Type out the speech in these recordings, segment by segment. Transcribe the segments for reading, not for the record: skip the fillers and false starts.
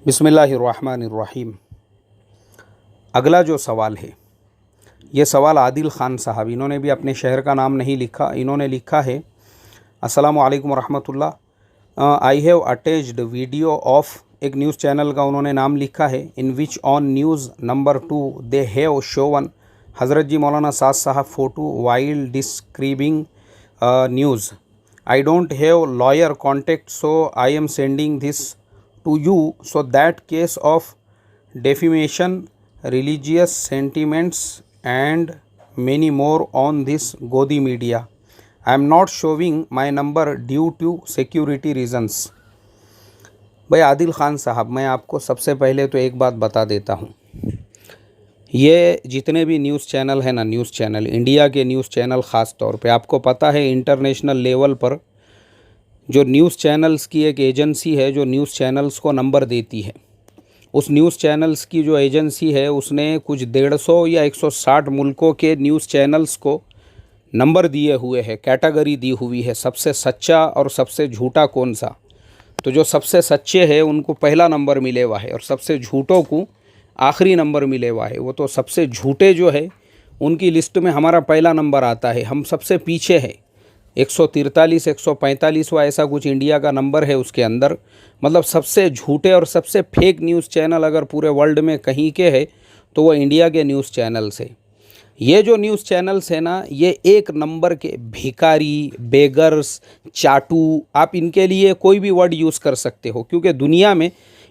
बिस्मिल्लाहिर्रहमानिर्रहीम। अगला जो सवाल है, ये सवाल आदिल ख़ान साहब, इन्होंने भी अपने शहर का नाम नहीं लिखा। इन्होंने लिखा है, अस्सलामु अलैकुम रहमतुल्लाह, I have attached video of, एक न्यूज़ चैनल का उन्होंने नाम लिखा है, in which on news number 2 they have shown हज़रत जी मौलाना साद साहब photo while describing news. I don't have lawyer contact, so I am sending this to you so that case of defamation, religious sentiments and many more on this Godi media. I am not showing my number due to security reasons. भाई आदिल ख़ान साहब, मैं आपको सबसे पहले तो एक बात बता देता हूँ, ये जितने भी न्यूज़ चैनल है ना, न्यूज़ चैनल, इंडिया के न्यूज़ चैनल ख़ास तौर पे, आपको पता है इंटरनेशनल लेवल पर जो न्यूज़ चैनल्स की एक एजेंसी है जो न्यूज़ चैनल्स को नंबर देती है, उस न्यूज़ चैनल्स की जो एजेंसी है उसने कुछ 150 या 160 मुल्कों के न्यूज़ चैनल्स को नंबर दिए हुए हैं, कैटेगरी दी हुई है, सबसे सच्चा और सबसे झूठा कौन सा। तो जो सबसे सच्चे हैं उनको पहला नंबर मिले हुआ है और सबसे झूठों को आखिरी नंबर मिले हुआ है। वो तो सबसे झूठे जो है उनकी लिस्ट में हमारा पहला नंबर आता है, हम सबसे पीछे है। 143 145 ऐसा कुछ इंडिया का नंबर है उसके अंदर। मतलब सबसे झूठे और सबसे फेक न्यूज़ चैनल अगर पूरे वर्ल्ड में कहीं के है तो वो इंडिया के न्यूज़ चैनल्स है। ये जो न्यूज़ चैनल्स है ना, ये एक नंबर के भिखारी, बेगर्स, चाटू, आप इनके लिए कोई भी वर्ड यूज़ कर सकते हो, क्योंकि दुनिया में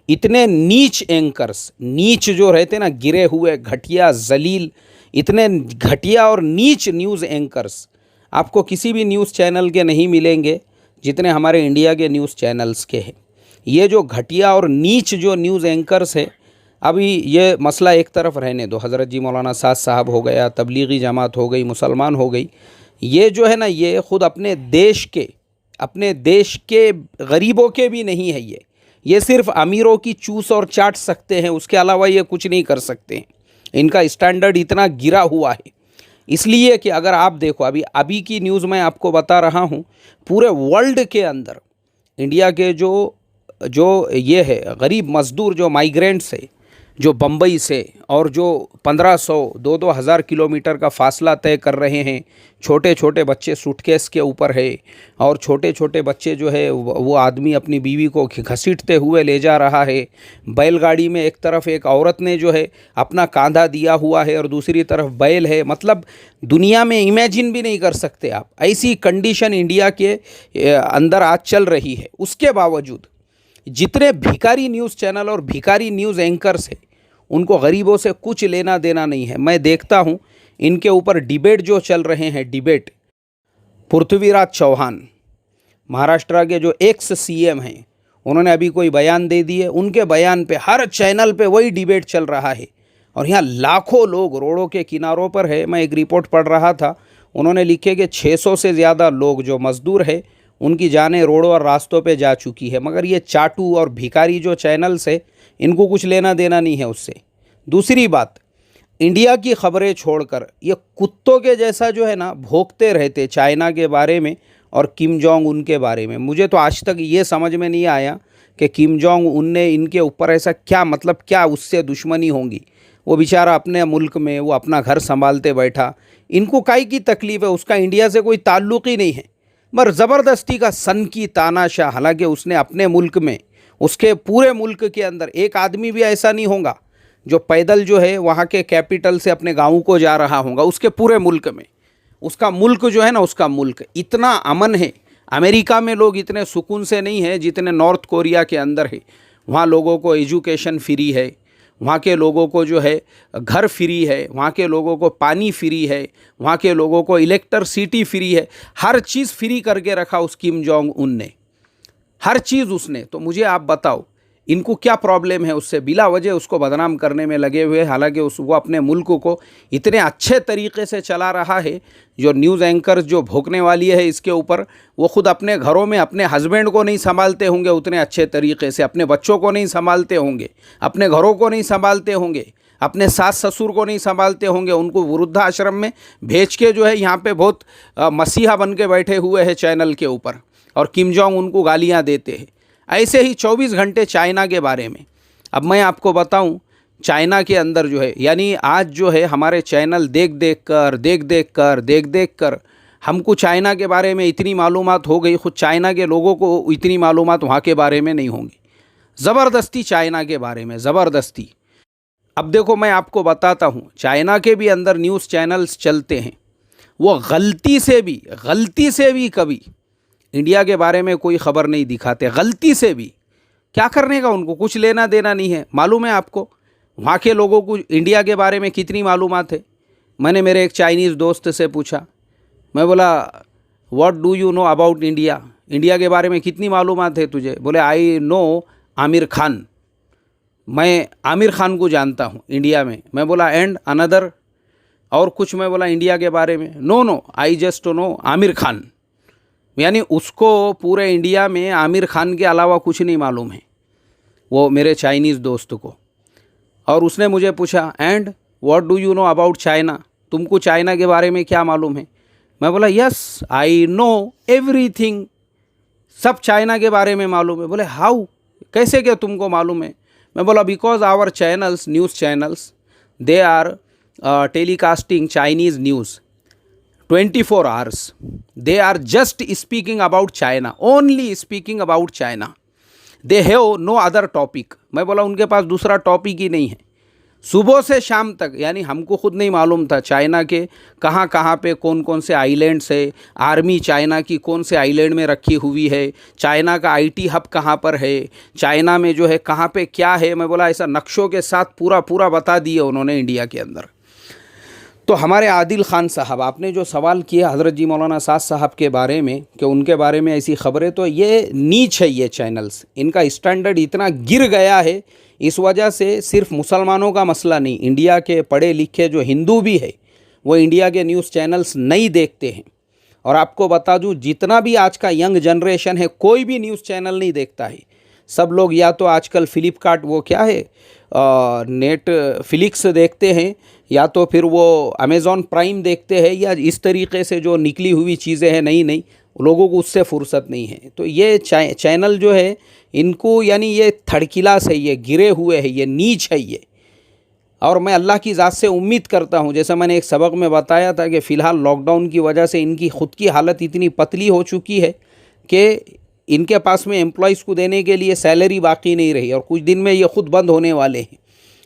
इतने नीच एंकर्स, नीच जो रहते ना, गिरे हुए, घटिया, जलील, इतने घटिया और नीच न्यूज़ एंकर्स आपको किसी भी न्यूज़ चैनल के नहीं मिलेंगे जितने हमारे इंडिया के न्यूज़ चैनल्स के हैं। ये जो घटिया और नीच जो न्यूज़ एंकर्स है, अभी ये मसला एक तरफ रहने दो, हज़रत जी मौलाना साद साहब हो गया, तबलीगी जमात हो गई, मुसलमान हो गई, ये जो है ना, ये ख़ुद अपने देश के गरीबों के भी नहीं है। ये सिर्फ अमीरों की चूस और चाट सकते हैं, उसके अलावा ये कुछ नहीं कर सकते हैं। इनका स्टैंडर्ड इतना गिरा हुआ है, इसलिए कि अगर आप देखो, अभी की न्यूज़ मैं आपको बता रहा हूँ, पूरे वर्ल्ड के अंदर इंडिया के जो ये है गरीब मज़दूर, जो माइग्रेंट्स है, जो बम्बई से और जो 1500 2-2 हज़ार किलोमीटर का फासला तय कर रहे हैं, छोटे छोटे बच्चे सूटकेस के ऊपर है, और छोटे छोटे बच्चे जो है वो आदमी अपनी बीवी को घसीटते हुए ले जा रहा है। बैलगाड़ी में एक तरफ एक औरत ने जो है अपना कांधा दिया हुआ है और दूसरी तरफ बैल है। मतलब दुनिया में इमेजिन भी नहीं कर सकते आप, ऐसी कंडीशन इंडिया के अंदर आज चल रही है। उसके बावजूद जितने भिखारी न्यूज़ चैनल और भिखारी न्यूज़ एंकर्स हैं, उनको गरीबों से कुछ लेना देना नहीं है। मैं देखता हूँ इनके ऊपर डिबेट जो चल रहे हैं, डिबेट, पृथ्वीराज चौहान महाराष्ट्र के जो एक्स सीएम हैं, उन्होंने अभी कोई बयान दे दिए, उनके बयान पे हर चैनल पे वही डिबेट चल रहा है। और यहाँ लाखों लोग रोडों के किनारों पर है। मैं एक रिपोर्ट पढ़ रहा था, उन्होंने लिखे कि 600 से ज़्यादा लोग जो मज़दूर है उनकी जानें रोडों और रास्तों पे जा चुकी है। मगर ये चाटू और भिखारी जो चैनल्स है, इनको कुछ लेना देना नहीं है उससे। दूसरी बात, इंडिया की खबरें छोड़कर ये कुत्तों के जैसा जो है ना भोंकते रहते चाइना के बारे में और किम जोंग उन के बारे में। मुझे तो आज तक ये समझ में नहीं आया कि किम जोंग उन ने इनके ऊपर ऐसा क्या, मतलब क्या उससे दुश्मनी होंगी। वो बेचारा अपने मुल्क में वो अपना घर संभालते बैठा, इनको काई की तकलीफ़ है, उसका इंडिया से कोई ताल्लुक़ ही नहीं है। मगर ज़बरदस्ती का सन की तानाशाह, हालांकि उसने अपने मुल्क में, उसके पूरे मुल्क के अंदर एक आदमी भी ऐसा नहीं होगा जो पैदल जो है वहाँ के कैपिटल से अपने गाँव को जा रहा होगा। उसके पूरे मुल्क में, उसका मुल्क जो है ना, उसका मुल्क इतना अमन है। अमेरिका में लोग इतने सुकून से नहीं हैं जितने नॉर्थ कोरिया के अंदर है। वहाँ लोगों को एजुकेशन फ्री है, वहाँ के लोगों को जो है घर फ्री है, वहाँ के लोगों को पानी फ्री है, वहाँ के लोगों को इलेक्ट्रिसिटी फ्री है। हर चीज़ फ्री करके रखा उस किम जोंग उन ने, हर चीज़ उसने। तो मुझे आप बताओ इनको क्या प्रॉब्लम है उससे? बिला वजह उसको बदनाम करने में लगे हुए। हालांकि वो अपने मुल्क को इतने अच्छे तरीके से चला रहा है। जो न्यूज़ एंकर्स जो भोंकने वाली है इसके ऊपर, वो ख़ुद अपने घरों में अपने हस्बैंड को नहीं संभालते होंगे उतने अच्छे तरीके से, अपने बच्चों को नहीं संभालते होंगे, अपने घरों को नहीं संभालते होंगे, अपने सास ससुर को नहीं संभालते होंगे, उनको वृद्धाश्रम में भेज के जो है यहाँ पे बहुत मसीहा बन के बैठे हुए हैं चैनल के ऊपर, और किम जोंग उनको गालियाँ देते हैं। ऐसे ही 24 घंटे चाइना के बारे में, अब मैं आपको बताऊं, चाइना के अंदर जो है, यानी आज जो है हमारे चैनल देख देख कर हमको चाइना के बारे में इतनी मालूमात हो गई, ख़ुद चाइना के लोगों को इतनी मालूमात वहाँ के बारे में नहीं होंगी। ज़बरदस्ती चाइना के बारे में, ज़बरदस्ती। अब देखो मैं आपको बताता हूँ, चाइना के भी अंदर न्यूज़ चैनल्स चलते हैं, वो गलती से भी कभी इंडिया के बारे में कोई ख़बर नहीं दिखाते, गलती से भी। क्या करने का, उनको कुछ लेना देना नहीं है। मालूम है आपको वहाँ के लोगों को इंडिया के बारे में कितनी मालूमात है? मैंने मेरे एक चाइनीज़ दोस्त से पूछा, मैं बोला what do you know about India, India के बारे में कितनी मालूमात है तुझे? बोले आई नो आमिर खान, मैं आमिर खान को जानता हूँ इंडिया में। मैं बोला एंड अनदर, और कुछ? मैं बोला इंडिया के बारे में, no I just know Aamir Khan. यानी उसको पूरे इंडिया में आमिर खान के अलावा कुछ नहीं मालूम है, वो मेरे चाइनीज़ दोस्त को। और उसने मुझे पूछा and what do you know about China, तुमको चाइना के बारे में क्या मालूम है? मैं बोला यस आई नो एवरीथिंग, सब चाइना के बारे में मालूम है। बोले हाउ, कैसे क्या तुमको मालूम है? मैं बोला because our channels, news channels, they are telecasting Chinese news 24 hours. They are just speaking about China, only speaking about China. They have no other topic. मैं बोला उनके पास दूसरा टॉपिक ही नहीं है, सुबह से शाम तक। यानी हमको खुद नहीं मालूम था चाइना के कहाँ कहाँ पे कौन कौन से आइलैंड्स है, आर्मी चाइना की कौन से आइलैंड में रखी हुई है, चाइना का आईटी हब कहाँ पर है, चाइना में जो है कहाँ पे क्या है। मैं बोला ऐसा नक्शों के साथ पूरा बता दिए उन्होंने इंडिया के अंदर। तो हमारे आदिल ख़ान साहब, आपने जो सवाल किया हज़रत जी मौलाना साद साहब के बारे में कि उनके बारे में ऐसी ख़बरें, तो ये नीच है, ये चैनल्स, इनका स्टैंडर्ड इतना गिर गया है। इस वजह से सिर्फ मुसलमानों का मसला नहीं, इंडिया के पढ़े लिखे जो हिंदू भी है वो इंडिया के न्यूज़ चैनल्स नहीं देखते हैं। और आपको बता दूँ, जितना भी आज का यंग जनरेशन है कोई भी न्यूज़ चैनल नहीं देखता है। सब लोग या तो आजकल फ्लिपकार्ट, वो क्या है नेटफ्लिक्स देखते हैं, या तो फिर वो अमेज़ॉन प्राइम देखते हैं, या इस तरीके से जो निकली हुई चीज़ें हैं नई लोगों को उससे फुर्सत नहीं है। तो ये चैनल जो है इनको, यानी ये थर्ड क्लास है, ये गिरे हुए है, ये नीच है ये। और मैं अल्लाह की ज़ात से उम्मीद करता हूँ, जैसा मैंने एक सबक में बताया था कि फ़िलहाल लॉकडाउन की वजह से इनकी ख़ुद की हालत इतनी पतली हो चुकी है कि इनके पास में एम्प्लॉइज़ को देने के लिए सैलरी बाकी नहीं रही, और कुछ दिन में ये ख़ुद बंद होने वाले हैं।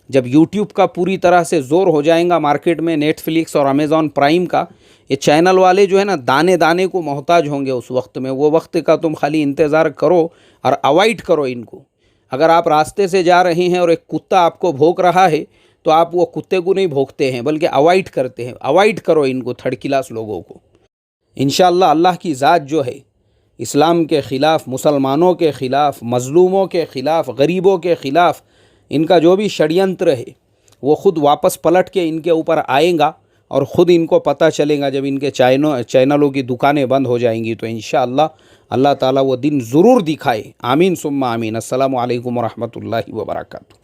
जब यूट्यूब का पूरी तरह से ज़ोर हो जाएगा मार्केट में, नेटफ्लिक्स और अमेज़ॉन प्राइम का, ये चैनल वाले जो है ना दाने दाने को मोहताज होंगे उस वक्त में। वो वक्त का तुम खाली इंतज़ार करो और अवॉइड करो इनको। अगर आप रास्ते से जा रहे हैं और एक कुत्ता आपको भौंक रहा है तो आप वो कुत्ते को नहीं भौंकते हैं बल्कि अवॉइड करते हैं। अवॉइड करो इनको, थर्ड क्लास लोगों को। इंशाअल्लाह अल्लाह की ज़ात जो है इस्लाम के ख़िलाफ़, मुसलमानों के ख़िलाफ़, मज़लूमों के ख़िलाफ़, गरीबों के ख़िलाफ़ इनका जो भी षड्यंत्र है वो ख़ुद वापस पलट के इनके ऊपर आएगा, और ख़ुद इनको पता चलेगा जब इनके चैनलों की दुकानें बंद हो जाएंगी। तो इंशाअल्लाह अल्लाह ताला वो दिन ज़रूर दिखाए। आमीन सुम्मा आमीन। अस्सलामु अलैकुम व रहमतुल्लाहि व बरकातुहू।